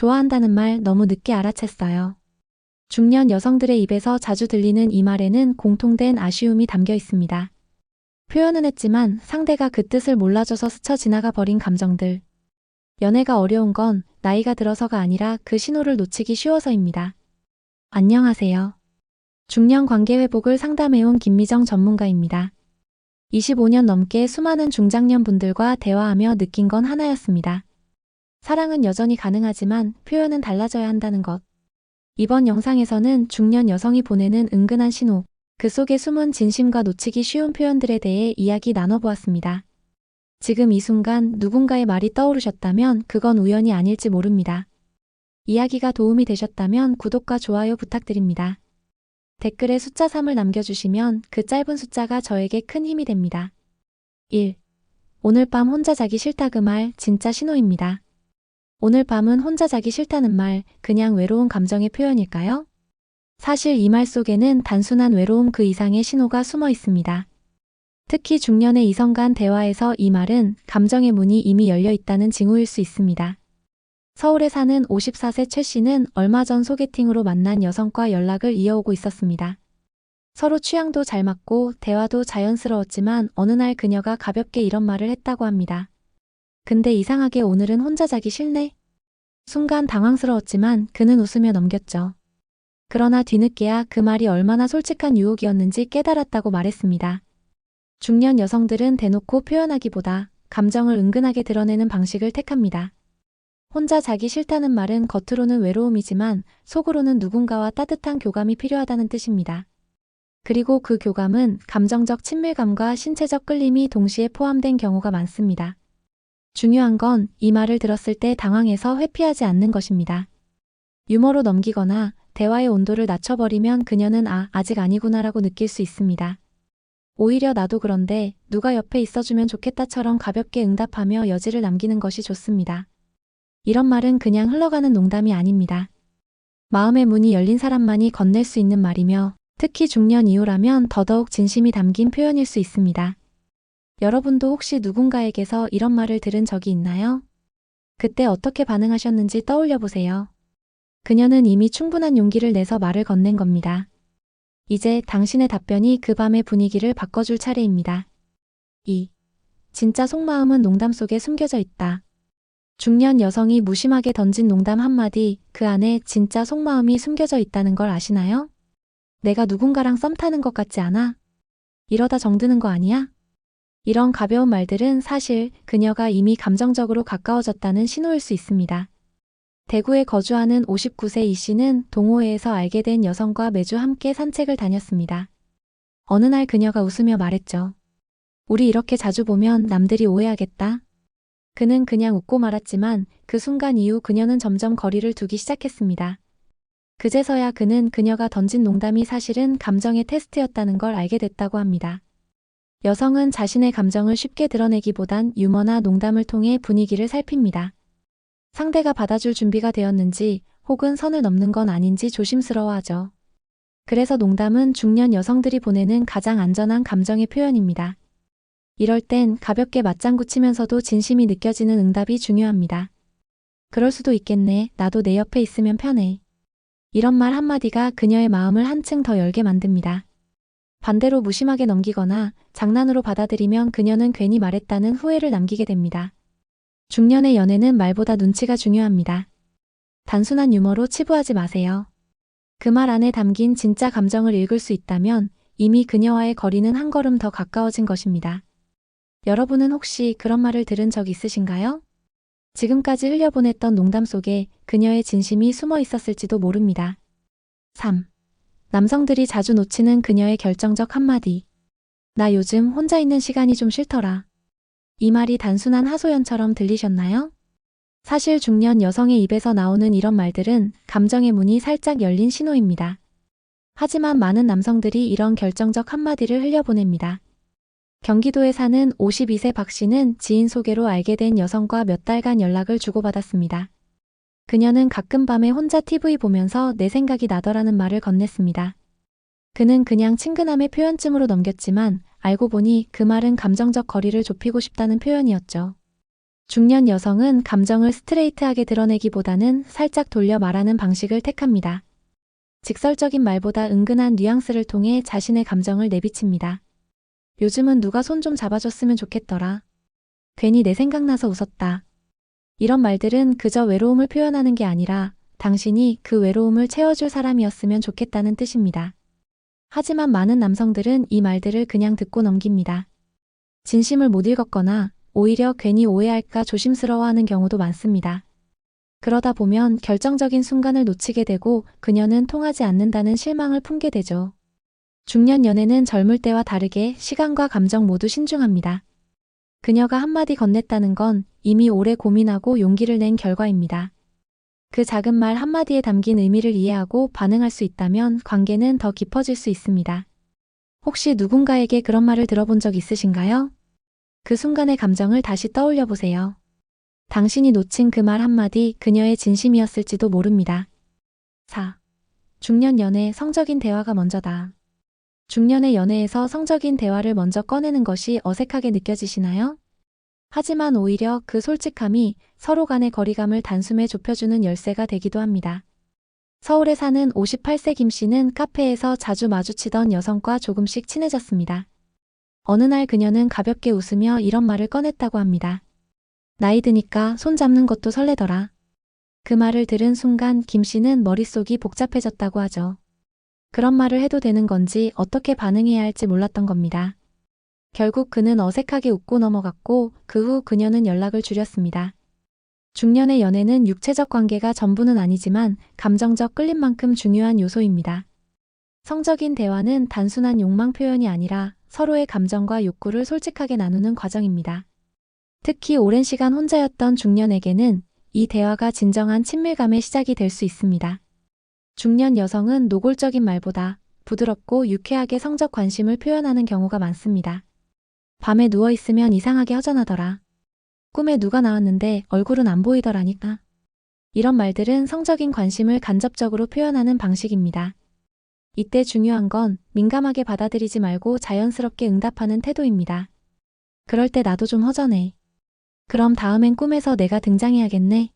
좋아한다는 말 너무 늦게 알아챘어요. 중년 여성들의 입에서 자주 들리는 이 말에는 공통된 아쉬움이 담겨 있습니다. 표현은 했지만 상대가 그 뜻을 몰라줘서 스쳐 지나가 버린 감정들. 연애가 어려운 건 나이가 들어서가 아니라 그 신호를 놓치기 쉬워서입니다. 안녕하세요. 중년 관계 회복을 상담해온 김미정 전문가입니다. 25년 넘게 수많은 중장년 분들과 대화하며 느낀 건 하나였습니다. 사랑은 여전히 가능하지만 표현은 달라져야 한다는 것. 이번 영상에서는 중년 여성이 보내는 은근한 신호, 그 속에 숨은 진심과 놓치기 쉬운 표현들에 대해 이야기 나눠보았습니다. 지금 이 순간 누군가의 말이 떠오르셨다면 그건 우연이 아닐지 모릅니다. 이야기가 도움이 되셨다면 구독과 좋아요 부탁드립니다. 댓글에 숫자 3을 남겨주시면 그 짧은 숫자가 저에게 큰 힘이 됩니다. 1. 오늘 밤 혼자 자기 싫다 그 말 진짜 신호입니다. 오늘 밤은 혼자 자기 싫다는 말 그냥 외로운 감정의 표현일까요? 사실 이 말 속에는 단순한 외로움 그 이상의 신호가 숨어 있습니다. 특히 중년의 이성 간 대화에서 이 말은 감정의 문이 이미 열려 있다는 징후일 수 있습니다. 서울에 사는 54세 최 씨는 얼마 전 소개팅으로 만난 여성과 연락을 이어오고 있었습니다. 서로 취향도 잘 맞고 대화도 자연스러웠지만 어느 날 그녀가 가볍게 이런 말을 했다고 합니다. 근데 이상하게 오늘은 혼자 자기 싫네? 순간 당황스러웠지만 그는 웃으며 넘겼죠. 그러나 뒤늦게야 그 말이 얼마나 솔직한 유혹이었는지 깨달았다고 말했습니다. 중년 여성들은 대놓고 표현하기보다 감정을 은근하게 드러내는 방식을 택합니다. 혼자 자기 싫다는 말은 겉으로는 외로움이지만 속으로는 누군가와 따뜻한 교감이 필요하다는 뜻입니다. 그리고 그 교감은 감정적 친밀감과 신체적 끌림이 동시에 포함된 경우가 많습니다. 중요한 건 이 말을 들었을 때 당황해서 회피하지 않는 것입니다. 유머로 넘기거나 대화의 온도를 낮춰버리면 그녀는 아직 아니구나라고 느낄 수 있습니다. 오히려 나도 그런데 누가 옆에 있어주면 좋겠다처럼 가볍게 응답하며 여지를 남기는 것이 좋습니다. 이런 말은 그냥 흘러가는 농담이 아닙니다. 마음의 문이 열린 사람만이 건넬 수 있는 말이며 특히 중년 이후라면 더더욱 진심이 담긴 표현일 수 있습니다. 여러분도 혹시 누군가에게서 이런 말을 들은 적이 있나요? 그때 어떻게 반응하셨는지 떠올려 보세요. 그녀는 이미 충분한 용기를 내서 말을 건넨 겁니다. 이제 당신의 답변이 그 밤의 분위기를 바꿔줄 차례입니다. 2. 진짜 속마음은 농담 속에 숨겨져 있다. 중년 여성이 무심하게 던진 농담 한마디, 그 안에 진짜 속마음이 숨겨져 있다는 걸 아시나요? 내가 누군가랑 썸 타는 것 같지 않아? 이러다 정드는 거 아니야? 이런 가벼운 말들은 사실 그녀가 이미 감정적으로 가까워졌다는 신호일 수 있습니다. 대구에 거주하는 59세 이 씨는 동호회에서 알게 된 여성과 매주 함께 산책을 다녔습니다. 어느 날 그녀가 웃으며 말했죠. 우리 이렇게 자주 보면 남들이 오해하겠다. 그는 그냥 웃고 말았지만 그 순간 이후 그녀는 점점 거리를 두기 시작했습니다. 그제서야 그는 그녀가 던진 농담이 사실은 감정의 테스트였다는 걸 알게 됐다고 합니다. 여성은 자신의 감정을 쉽게 드러내기보단 유머나 농담을 통해 분위기를 살핍니다. 상대가 받아줄 준비가 되었는지 혹은 선을 넘는 건 아닌지 조심스러워하죠. 그래서 농담은 중년 여성들이 보내는 가장 안전한 감정의 표현입니다. 이럴 땐 가볍게 맞장구 치면서도 진심이 느껴지는 응답이 중요합니다. 그럴 수도 있겠네. 나도 내 옆에 있으면 편해. 이런 말 한마디가 그녀의 마음을 한층 더 열게 만듭니다. 반대로 무심하게 넘기거나 장난으로 받아들이면 그녀는 괜히 말했다는 후회를 남기게 됩니다. 중년의 연애는 말보다 눈치가 중요합니다. 단순한 유머로 치부하지 마세요. 그 말 안에 담긴 진짜 감정을 읽을 수 있다면 이미 그녀와의 거리는 한 걸음 더 가까워진 것입니다. 여러분은 혹시 그런 말을 들은 적 있으신가요? 지금까지 흘려보냈던 농담 속에 그녀의 진심이 숨어 있었을지도 모릅니다. 3. 남성들이 자주 놓치는 그녀의 결정적 한마디. 나 요즘 혼자 있는 시간이 좀 싫더라. 이 말이 단순한 하소연처럼 들리셨나요? 사실 중년 여성의 입에서 나오는 이런 말들은 감정의 문이 살짝 열린 신호입니다. 하지만 많은 남성들이 이런 결정적 한마디를 흘려보냅니다. 경기도에 사는 52세 박 씨는 지인 소개로 알게 된 여성과 몇 달간 연락을 주고받았습니다. 그녀는 가끔 밤에 혼자 TV 보면서 내 생각이 나더라는 말을 건넸습니다. 그는 그냥 친근함의 표현쯤으로 넘겼지만 알고 보니 그 말은 감정적 거리를 좁히고 싶다는 표현이었죠. 중년 여성은 감정을 스트레이트하게 드러내기보다는 살짝 돌려 말하는 방식을 택합니다. 직설적인 말보다 은근한 뉘앙스를 통해 자신의 감정을 내비칩니다. 요즘은 누가 손 좀 잡아줬으면 좋겠더라. 괜히 내 생각나서 웃었다. 이런 말들은 그저 외로움을 표현하는 게 아니라 당신이 그 외로움을 채워줄 사람이었으면 좋겠다는 뜻입니다. 하지만 많은 남성들은 이 말들을 그냥 듣고 넘깁니다. 진심을 못 읽었거나 오히려 괜히 오해할까 조심스러워하는 경우도 많습니다. 그러다 보면 결정적인 순간을 놓치게 되고 그녀는 통하지 않는다는 실망을 품게 되죠. 중년 연애는 젊을 때와 다르게 시간과 감정 모두 신중합니다. 그녀가 한마디 건넸다는 건 이미 오래 고민하고 용기를 낸 결과입니다. 그 작은 말 한마디에 담긴 의미를 이해하고 반응할 수 있다면 관계는 더 깊어질 수 있습니다. 혹시 누군가에게 그런 말을 들어본 적 있으신가요? 그 순간의 감정을 다시 떠올려 보세요. 당신이 놓친 그 말 한마디 그녀의 진심이었을지도 모릅니다. 4. 중년 연애 성적인 대화가 먼저다. 중년의 연애에서 성적인 대화를 먼저 꺼내는 것이 어색하게 느껴지시나요? 하지만 오히려 그 솔직함이 서로 간의 거리감을 단숨에 좁혀주는 열쇠가 되기도 합니다. 서울에 사는 58세 김 씨는 카페에서 자주 마주치던 여성과 조금씩 친해졌습니다. 어느 날 그녀는 가볍게 웃으며 이런 말을 꺼냈다고 합니다. 나이 드니까 손 잡는 것도 설레더라. 그 말을 들은 순간 김 씨는 머릿속이 복잡해졌다고 하죠. 그런 말을 해도 되는 건지 어떻게 반응해야 할지 몰랐던 겁니다. 결국 그는 어색하게 웃고 넘어갔고 그 후 그녀는 연락을 줄였습니다. 중년의 연애는 육체적 관계가 전부는 아니지만 감정적 끌림만큼 중요한 요소입니다. 성적인 대화는 단순한 욕망 표현이 아니라 서로의 감정과 욕구를 솔직하게 나누는 과정입니다. 특히 오랜 시간 혼자였던 중년에게는 이 대화가 진정한 친밀감의 시작이 될 수 있습니다. 중년 여성은 노골적인 말보다 부드럽고 유쾌하게 성적 관심을 표현하는 경우가 많습니다. 밤에 누워있으면 이상하게 허전하더라. 꿈에 누가 나왔는데 얼굴은 안 보이더라니까. 이런 말들은 성적인 관심을 간접적으로 표현하는 방식입니다. 이때 중요한 건 민감하게 받아들이지 말고 자연스럽게 응답하는 태도입니다. 그럴 때 나도 좀 허전해. 그럼 다음엔 꿈에서 내가 등장해야겠네.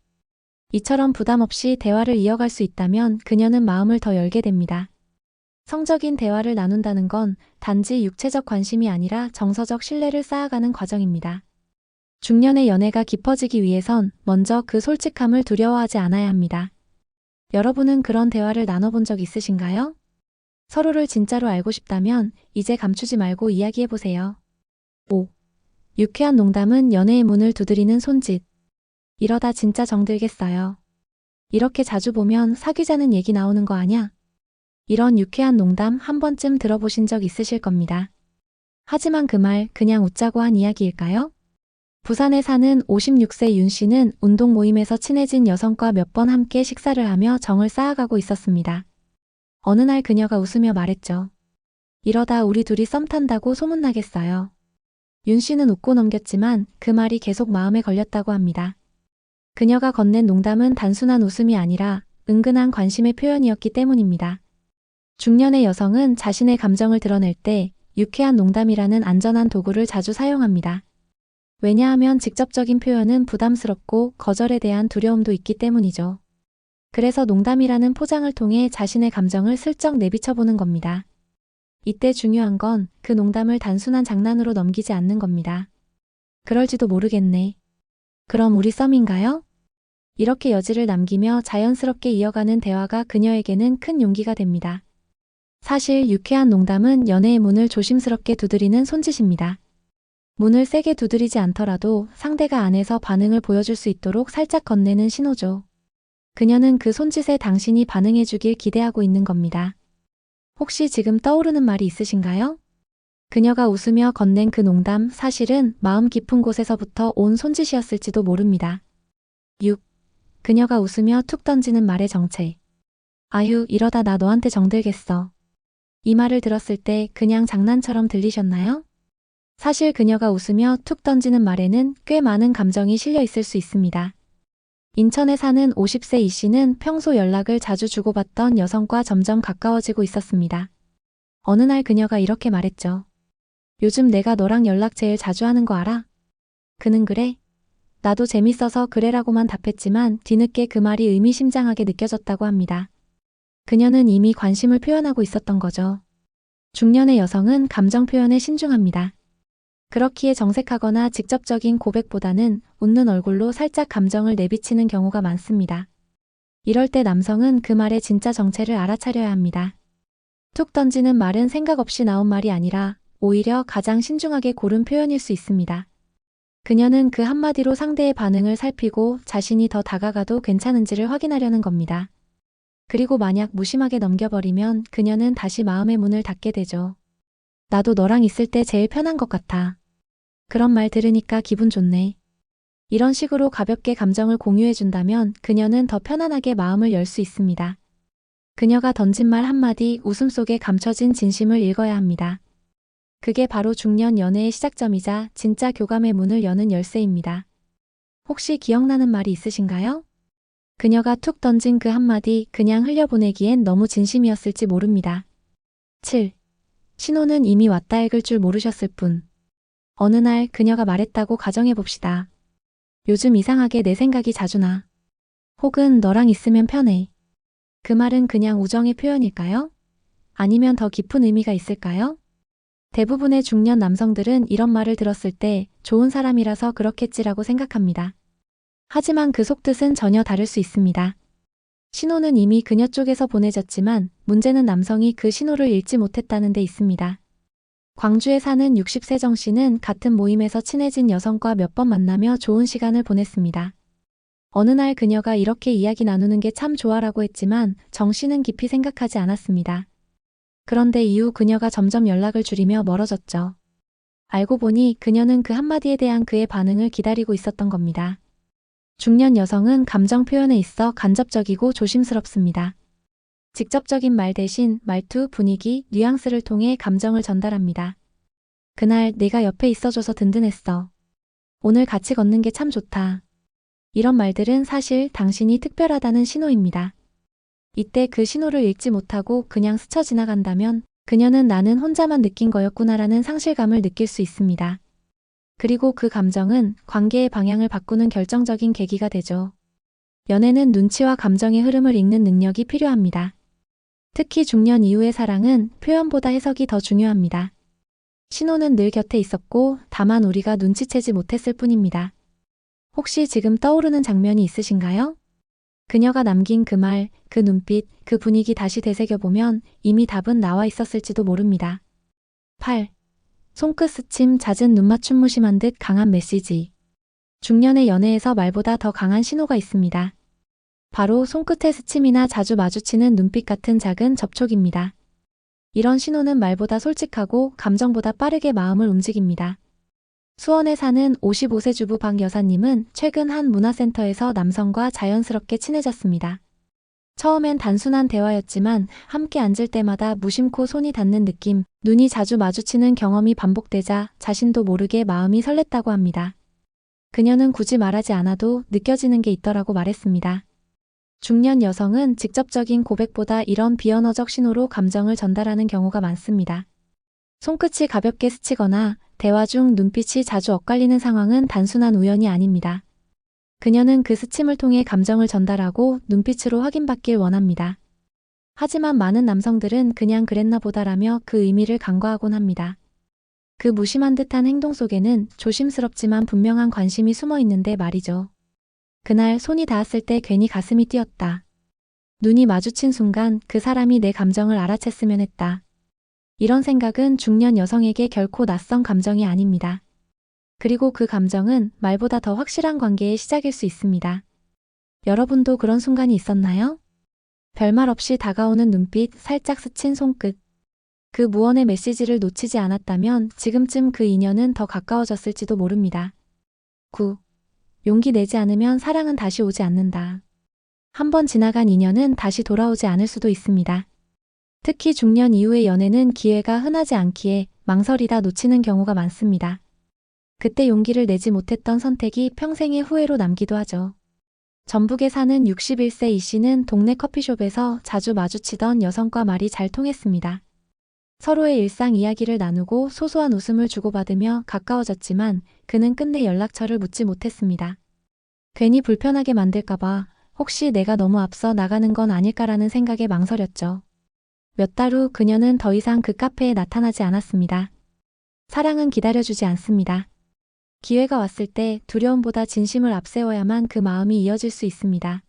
이처럼 부담 없이 대화를 이어갈 수 있다면 그녀는 마음을 더 열게 됩니다. 성적인 대화를 나눈다는 건 단지 육체적 관심이 아니라 정서적 신뢰를 쌓아가는 과정입니다. 중년의 연애가 깊어지기 위해선 먼저 그 솔직함을 두려워하지 않아야 합니다. 여러분은 그런 대화를 나눠본 적 있으신가요? 서로를 진짜로 알고 싶다면 이제 감추지 말고 이야기해보세요. 5. 유쾌한 농담은 연애의 문을 두드리는 손짓. 이러다 진짜 정들겠어요. 이렇게 자주 보면 사귀자는 얘기 나오는 거 아냐? 이런 유쾌한 농담 한 번쯤 들어보신 적 있으실 겁니다. 하지만 그 말 그냥 웃자고 한 이야기일까요? 부산에 사는 56세 윤 씨는 운동 모임에서 친해진 여성과 몇 번 함께 식사를 하며 정을 쌓아가고 있었습니다. 어느 날 그녀가 웃으며 말했죠. 이러다 우리 둘이 썸 탄다고 소문나겠어요. 윤 씨는 웃고 넘겼지만 그 말이 계속 마음에 걸렸다고 합니다. 그녀가 건넨 농담은 단순한 웃음이 아니라 은근한 관심의 표현이었기 때문입니다. 중년의 여성은 자신의 감정을 드러낼 때 유쾌한 농담이라는 안전한 도구를 자주 사용합니다. 왜냐하면 직접적인 표현은 부담스럽고 거절에 대한 두려움도 있기 때문이죠. 그래서 농담이라는 포장을 통해 자신의 감정을 슬쩍 내비쳐보는 겁니다. 이때 중요한 건 그 농담을 단순한 장난으로 넘기지 않는 겁니다. 그럴지도 모르겠네. 그럼 우리 썸인가요? 이렇게 여지를 남기며 자연스럽게 이어가는 대화가 그녀에게는 큰 용기가 됩니다. 사실 유쾌한 농담은 연애의 문을 조심스럽게 두드리는 손짓입니다. 문을 세게 두드리지 않더라도 상대가 안에서 반응을 보여줄 수 있도록 살짝 건네는 신호죠. 그녀는 그 손짓에 당신이 반응해주길 기대하고 있는 겁니다. 혹시 지금 떠오르는 말이 있으신가요? 그녀가 웃으며 건넨 그 농담 사실은 마음 깊은 곳에서부터 온 손짓이었을지도 모릅니다. 6. 그녀가 웃으며 툭 던지는 말의 정체. 아휴, 이러다 나 너한테 정들겠어. 이 말을 들었을 때 그냥 장난처럼 들리셨나요? 사실 그녀가 웃으며 툭 던지는 말에는 꽤 많은 감정이 실려 있을 수 있습니다. 인천에 사는 50세 이 씨는 평소 연락을 자주 주고받던 여성과 점점 가까워지고 있었습니다. 어느 날 그녀가 이렇게 말했죠. 요즘 내가 너랑 연락 제일 자주 하는 거 알아? 그는 그래? 나도 재밌어서 그래라고만 답했지만 뒤늦게 그 말이 의미심장하게 느껴졌다고 합니다. 그녀는 이미 관심을 표현하고 있었던 거죠. 중년의 여성은 감정 표현에 신중합니다. 그렇기에 정색하거나 직접적인 고백보다는 웃는 얼굴로 살짝 감정을 내비치는 경우가 많습니다. 이럴 때 남성은 그 말의 진짜 정체를 알아차려야 합니다. 툭 던지는 말은 생각 없이 나온 말이 아니라 오히려 가장 신중하게 고른 표현일 수 있습니다. 그녀는 그 한마디로 상대의 반응을 살피고 자신이 더 다가가도 괜찮은지를 확인하려는 겁니다. 그리고 만약 무심하게 넘겨버리면 그녀는 다시 마음의 문을 닫게 되죠. 나도 너랑 있을 때 제일 편한 것 같아. 그런 말 들으니까 기분 좋네. 이런 식으로 가볍게 감정을 공유해준다면 그녀는 더 편안하게 마음을 열 수 있습니다. 그녀가 던진 말 한마디 웃음 속에 감춰진 진심을 읽어야 합니다. 그게 바로 중년 연애의 시작점이자 진짜 교감의 문을 여는 열쇠입니다. 혹시 기억나는 말이 있으신가요? 그녀가 툭 던진 그 한마디 그냥 흘려보내기엔 너무 진심이었을지 모릅니다. 7. 신호는 이미 왔다 읽을 줄 모르셨을 뿐. 어느 날 그녀가 말했다고 가정해봅시다. 요즘 이상하게 내 생각이 자주 나. 혹은 너랑 있으면 편해. 그 말은 그냥 우정의 표현일까요? 아니면 더 깊은 의미가 있을까요? 대부분의 중년 남성들은 이런 말을 들었을 때 좋은 사람이라서 그렇겠지라고 생각합니다. 하지만 그 속뜻은 전혀 다를 수 있습니다. 신호는 이미 그녀 쪽에서 보내졌지만 문제는 남성이 그 신호를 읽지 못했다는 데 있습니다. 광주에 사는 60세 정 씨는 같은 모임에서 친해진 여성과 몇 번 만나며 좋은 시간을 보냈습니다. 어느 날 그녀가 이렇게 이야기 나누는 게 참 좋아라고 했지만 정 씨는 깊이 생각하지 않았습니다. 그런데 이후 그녀가 점점 연락을 줄이며 멀어졌죠. 알고 보니 그녀는 그 한마디에 대한 그의 반응을 기다리고 있었던 겁니다. 중년 여성은 감정 표현에 있어 간접적이고 조심스럽습니다. 직접적인 말 대신 말투, 분위기, 뉘앙스를 통해 감정을 전달합니다. 그날 내가 옆에 있어줘서 든든했어. 오늘 같이 걷는 게 참 좋다. 이런 말들은 사실 당신이 특별하다는 신호입니다. 이때 그 신호를 읽지 못하고 그냥 스쳐 지나간다면 그녀는 나는 혼자만 느낀 거였구나라는 상실감을 느낄 수 있습니다. 그리고 그 감정은 관계의 방향을 바꾸는 결정적인 계기가 되죠. 연애는 눈치와 감정의 흐름을 읽는 능력이 필요합니다. 특히 중년 이후의 사랑은 표현보다 해석이 더 중요합니다. 신호는 늘 곁에 있었고 다만 우리가 눈치채지 못했을 뿐입니다. 혹시 지금 떠오르는 장면이 있으신가요? 그녀가 남긴 그 말, 그 눈빛, 그 분위기 다시 되새겨보면 이미 답은 나와 있었을지도 모릅니다. 8. 손끝 스침, 잦은 눈맞춤, 무심한 듯 강한 메시지. 중년의 연애에서 말보다 더 강한 신호가 있습니다. 바로 손끝의 스침이나 자주 마주치는 눈빛 같은 작은 접촉입니다. 이런 신호는 말보다 솔직하고 감정보다 빠르게 마음을 움직입니다. 수원에 사는 55세 주부 박 여사님은 최근 한 문화센터에서 남성과 자연스럽게 친해졌습니다. 처음엔 단순한 대화였지만 함께 앉을 때마다 무심코 손이 닿는 느낌, 눈이 자주 마주치는 경험이 반복되자 자신도 모르게 마음이 설렜다고 합니다. 그녀는 굳이 말하지 않아도 느껴지는 게 있더라고 말했습니다. 중년 여성은 직접적인 고백보다 이런 비언어적 신호로 감정을 전달하는 경우가 많습니다. 손끝이 가볍게 스치거나 대화 중 눈빛이 자주 엇갈리는 상황은 단순한 우연이 아닙니다. 그녀는 그 스침을 통해 감정을 전달하고 눈빛으로 확인받길 원합니다. 하지만 많은 남성들은 그냥 그랬나 보다라며 그 의미를 간과하곤 합니다. 그 무심한 듯한 행동 속에는 조심스럽지만 분명한 관심이 숨어 있는데 말이죠. 그날 손이 닿았을 때 괜히 가슴이 뛰었다. 눈이 마주친 순간 그 사람이 내 감정을 알아챘으면 했다. 이런 생각은 중년 여성에게 결코 낯선 감정이 아닙니다. 그리고 그 감정은 말보다 더 확실한 관계의 시작일 수 있습니다. 여러분도 그런 순간이 있었나요? 별말 없이 다가오는 눈빛, 살짝 스친 손끝. 그 무언의 메시지를 놓치지 않았다면 지금쯤 그 인연은 더 가까워졌을지도 모릅니다. 9. 용기 내지 않으면 사랑은 다시 오지 않는다. 한 번 지나간 인연은 다시 돌아오지 않을 수도 있습니다. 특히 중년 이후의 연애는 기회가 흔하지 않기에 망설이다 놓치는 경우가 많습니다. 그때 용기를 내지 못했던 선택이 평생의 후회로 남기도 하죠. 전북에 사는 61세 이 씨는 동네 커피숍에서 자주 마주치던 여성과 말이 잘 통했습니다. 서로의 일상 이야기를 나누고 소소한 웃음을 주고받으며 가까워졌지만 그는 끝내 연락처를 묻지 못했습니다. 괜히 불편하게 만들까봐 혹시 내가 너무 앞서 나가는 건 아닐까라는 생각에 망설였죠. 몇 달 후 그녀는 더 이상 그 카페에 나타나지 않았습니다. 사랑은 기다려주지 않습니다. 기회가 왔을 때 두려움보다 진심을 앞세워야만 그 마음이 이어질 수 있습니다.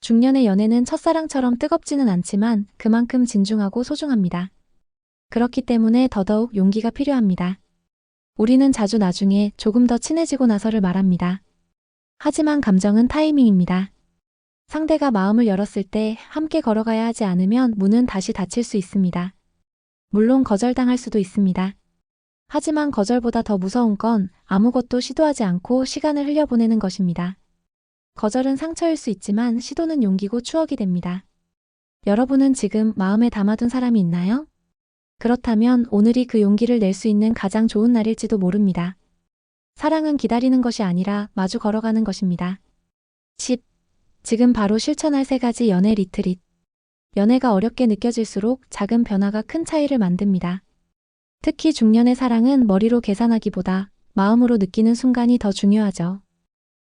중년의 연애는 첫사랑처럼 뜨겁지는 않지만 그만큼 진중하고 소중합니다. 그렇기 때문에 더더욱 용기가 필요합니다. 우리는 자주 나중에 조금 더 친해지고 나서를 말합니다. 하지만 감정은 타이밍입니다. 상대가 마음을 열었을 때 함께 걸어가야 하지 않으면 문은 다시 닫힐 수 있습니다. 물론 거절당할 수도 있습니다. 하지만 거절보다 더 무서운 건 아무것도 시도하지 않고 시간을 흘려보내는 것입니다. 거절은 상처일 수 있지만 시도는 용기고 추억이 됩니다. 여러분은 지금 마음에 담아둔 사람이 있나요? 그렇다면 오늘이 그 용기를 낼 수 있는 가장 좋은 날일지도 모릅니다. 사랑은 기다리는 것이 아니라 마주 걸어가는 것입니다. 10. 지금 바로 실천할 3가지 연애 리트릿. 연애가 어렵게 느껴질수록 작은 변화가 큰 차이를 만듭니다. 특히 중년의 사랑은 머리로 계산하기보다 마음으로 느끼는 순간이 더 중요하죠.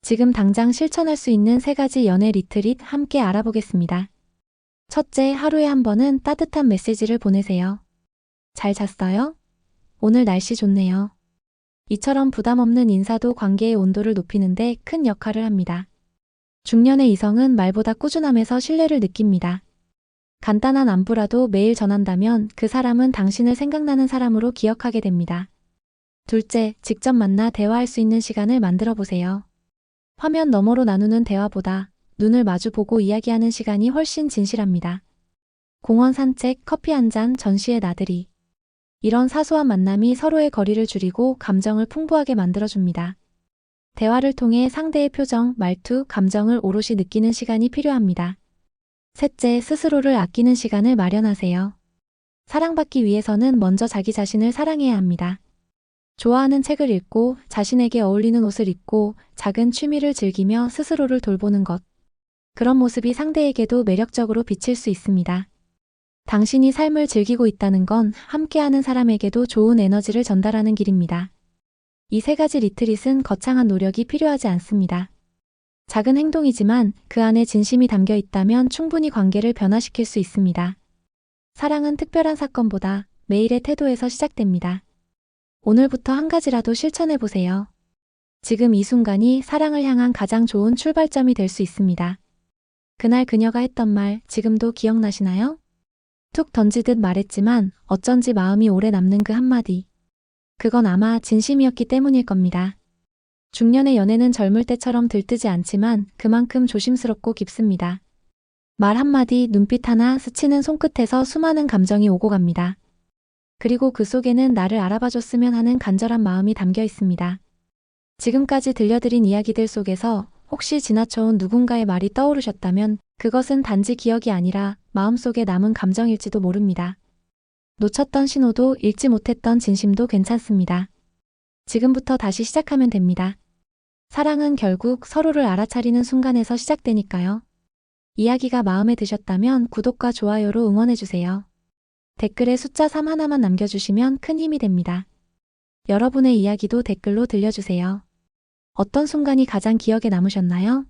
지금 당장 실천할 수 있는 3가지 연애 리트릿 함께 알아보겠습니다. 첫째, 하루에 한 번은 따뜻한 메시지를 보내세요. 잘 잤어요? 오늘 날씨 좋네요. 이처럼 부담 없는 인사도 관계의 온도를 높이는데 큰 역할을 합니다. 중년의 이성은 말보다 꾸준함에서 신뢰를 느낍니다. 간단한 안부라도 매일 전한다면 그 사람은 당신을 생각나는 사람으로 기억하게 됩니다. 둘째, 직접 만나 대화할 수 있는 시간을 만들어 보세요. 화면 너머로 나누는 대화보다 눈을 마주보고 이야기하는 시간이 훨씬 진실합니다. 공원 산책, 커피 한 잔, 전시회 나들이. 이런 사소한 만남이 서로의 거리를 줄이고 감정을 풍부하게 만들어줍니다. 대화를 통해 상대의 표정, 말투, 감정을 오롯이 느끼는 시간이 필요합니다. 셋째, 스스로를 아끼는 시간을 마련하세요. 사랑받기 위해서는 먼저 자기 자신을 사랑해야 합니다. 좋아하는 책을 읽고 자신에게 어울리는 옷을 입고 작은 취미를 즐기며 스스로를 돌보는 것. 그런 모습이 상대에게도 매력적으로 비칠 수 있습니다. 당신이 삶을 즐기고 있다는 건 함께하는 사람에게도 좋은 에너지를 전달하는 길입니다. 이 3가지 리트릿은 거창한 노력이 필요하지 않습니다. 작은 행동이지만 그 안에 진심이 담겨 있다면 충분히 관계를 변화시킬 수 있습니다. 사랑은 특별한 사건보다 매일의 태도에서 시작됩니다. 오늘부터 한 가지라도 실천해 보세요. 지금 이 순간이 사랑을 향한 가장 좋은 출발점이 될 수 있습니다. 그날 그녀가 했던 말 지금도 기억나시나요? 툭 던지듯 말했지만 어쩐지 마음이 오래 남는 그 한마디. 그건 아마 진심이었기 때문일 겁니다. 중년의 연애는 젊을 때처럼 들뜨지 않지만 그만큼 조심스럽고 깊습니다. 말 한마디, 눈빛 하나, 스치는 손끝에서 수많은 감정이 오고 갑니다. 그리고 그 속에는 나를 알아봐줬으면 하는 간절한 마음이 담겨 있습니다. 지금까지 들려드린 이야기들 속에서 혹시 지나쳐온 누군가의 말이 떠오르셨다면 그것은 단지 기억이 아니라 마음속에 남은 감정일지도 모릅니다. 놓쳤던 신호도 읽지 못했던 진심도 괜찮습니다. 지금부터 다시 시작하면 됩니다. 사랑은 결국 서로를 알아차리는 순간에서 시작되니까요. 이야기가 마음에 드셨다면 구독과 좋아요로 응원해주세요. 댓글에 숫자 3 하나만 남겨주시면 큰 힘이 됩니다. 여러분의 이야기도 댓글로 들려주세요. 어떤 순간이 가장 기억에 남으셨나요?